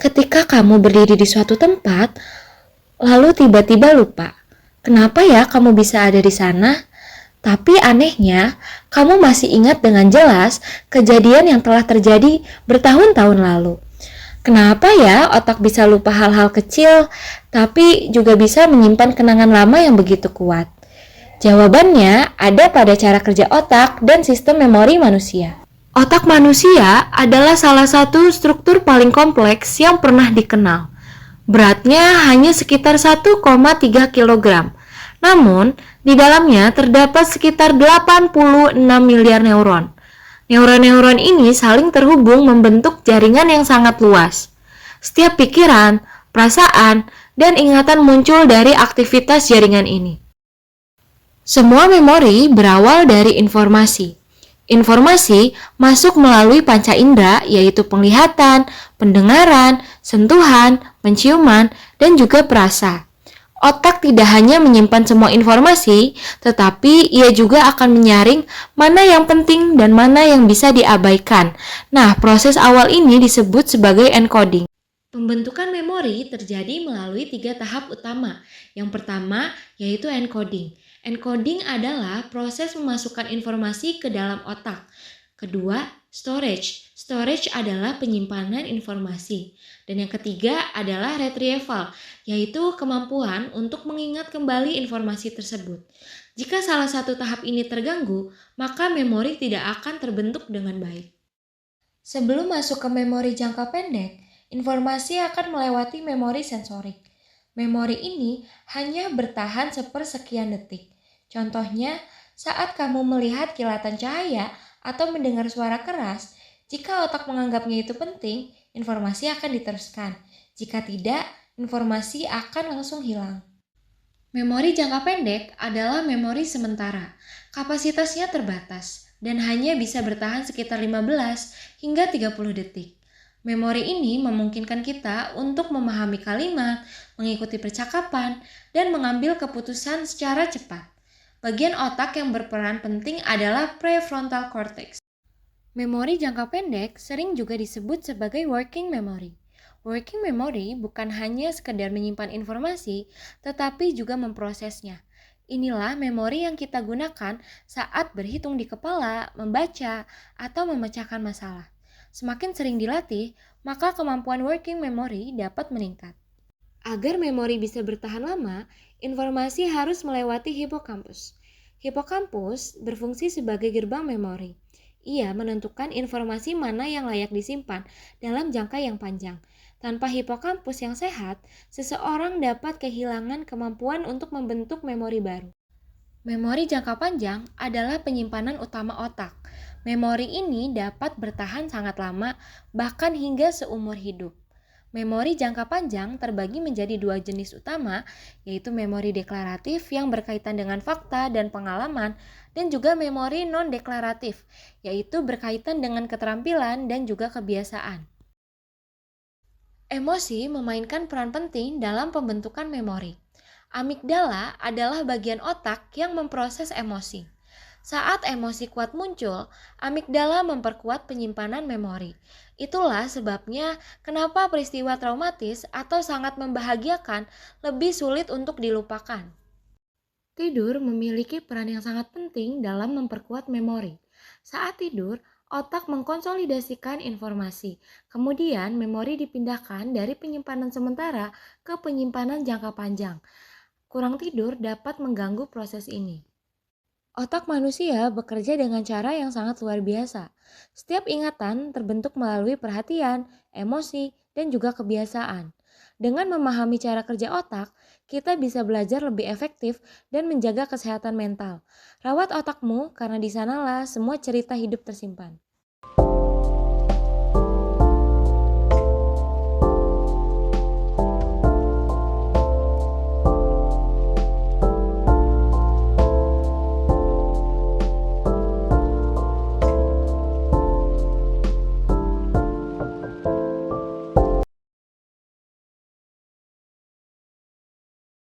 Ketika kamu berdiri di suatu tempat, lalu tiba-tiba lupa, kenapa ya kamu bisa ada di sana? Tapi anehnya, kamu masih ingat dengan jelas kejadian yang telah terjadi bertahun-tahun lalu. Kenapa ya otak bisa lupa hal-hal kecil, tapi juga bisa menyimpan kenangan lama yang begitu kuat? Jawabannya ada pada cara kerja otak dan sistem memori manusia. Otak manusia adalah salah satu struktur paling kompleks yang pernah dikenal. Beratnya hanya sekitar 1,3 kg. Namun, di dalamnya terdapat sekitar 86 miliar neuron. Neuron-neuron ini saling terhubung membentuk jaringan yang sangat luas. Setiap pikiran, perasaan, dan ingatan muncul dari aktivitas jaringan ini. Semua memori berawal dari informasi. Informasi masuk melalui panca indera, yaitu penglihatan, pendengaran, sentuhan, penciuman, dan juga perasa. Otak tidak hanya menyimpan semua informasi, tetapi ia juga akan menyaring mana yang penting dan mana yang bisa diabaikan. Nah, proses awal ini disebut sebagai encoding. Pembentukan memori terjadi melalui 3 tahap utama. Yang pertama yaitu encoding. Encoding adalah proses memasukkan informasi ke dalam otak. Kedua, storage. Storage adalah penyimpanan informasi. Dan yang ketiga adalah retrieval, yaitu kemampuan untuk mengingat kembali informasi tersebut. Jika salah satu tahap ini terganggu, maka memori tidak akan terbentuk dengan baik. Sebelum masuk ke memori jangka pendek, informasi akan melewati memori sensorik. Memori ini hanya bertahan sepersekian detik. Contohnya, saat kamu melihat kilatan cahaya atau mendengar suara keras, jika otak menganggapnya itu penting, informasi akan diteruskan. Jika tidak, informasi akan langsung hilang. Memori jangka pendek adalah memori sementara. Kapasitasnya terbatas dan hanya bisa bertahan sekitar 15 hingga 30 detik. Memori ini memungkinkan kita untuk memahami kalimat, mengikuti percakapan, dan mengambil keputusan secara cepat. Bagian otak yang berperan penting adalah prefrontal cortex. Memori jangka pendek sering juga disebut sebagai working memory. Working memory bukan hanya sekedar menyimpan informasi, tetapi juga memprosesnya. Inilah memori yang kita gunakan saat berhitung di kepala, membaca, atau memecahkan masalah. Semakin sering dilatih, maka kemampuan working memory dapat meningkat. Agar memori bisa bertahan lama, informasi harus melewati hipokampus. Hipokampus berfungsi sebagai gerbang memori. Ia menentukan informasi mana yang layak disimpan dalam jangka yang panjang. Tanpa hipokampus yang sehat, seseorang dapat kehilangan kemampuan untuk membentuk memori baru. Memori jangka panjang adalah penyimpanan utama otak. Memori ini dapat bertahan sangat lama, bahkan hingga seumur hidup. Memori jangka panjang terbagi menjadi 2 jenis utama, yaitu memori deklaratif yang berkaitan dengan fakta dan pengalaman, dan juga memori non-deklaratif, yaitu berkaitan dengan keterampilan dan juga kebiasaan. Emosi memainkan peran penting dalam pembentukan memori. Amigdala adalah bagian otak yang memproses emosi. Saat emosi kuat muncul, amigdala memperkuat penyimpanan memori. Itulah sebabnya kenapa peristiwa traumatis atau sangat membahagiakan lebih sulit untuk dilupakan. Tidur memiliki peran yang sangat penting dalam memperkuat memori. Saat tidur, otak mengkonsolidasikan informasi. Kemudian, memori dipindahkan dari penyimpanan sementara ke penyimpanan jangka panjang. Kurang tidur dapat mengganggu proses ini. Otak manusia bekerja dengan cara yang sangat luar biasa. Setiap ingatan terbentuk melalui perhatian, emosi, dan juga kebiasaan. Dengan memahami cara kerja otak, kita bisa belajar lebih efektif dan menjaga kesehatan mental. Rawat otakmu karena di sanalah semua cerita hidup tersimpan.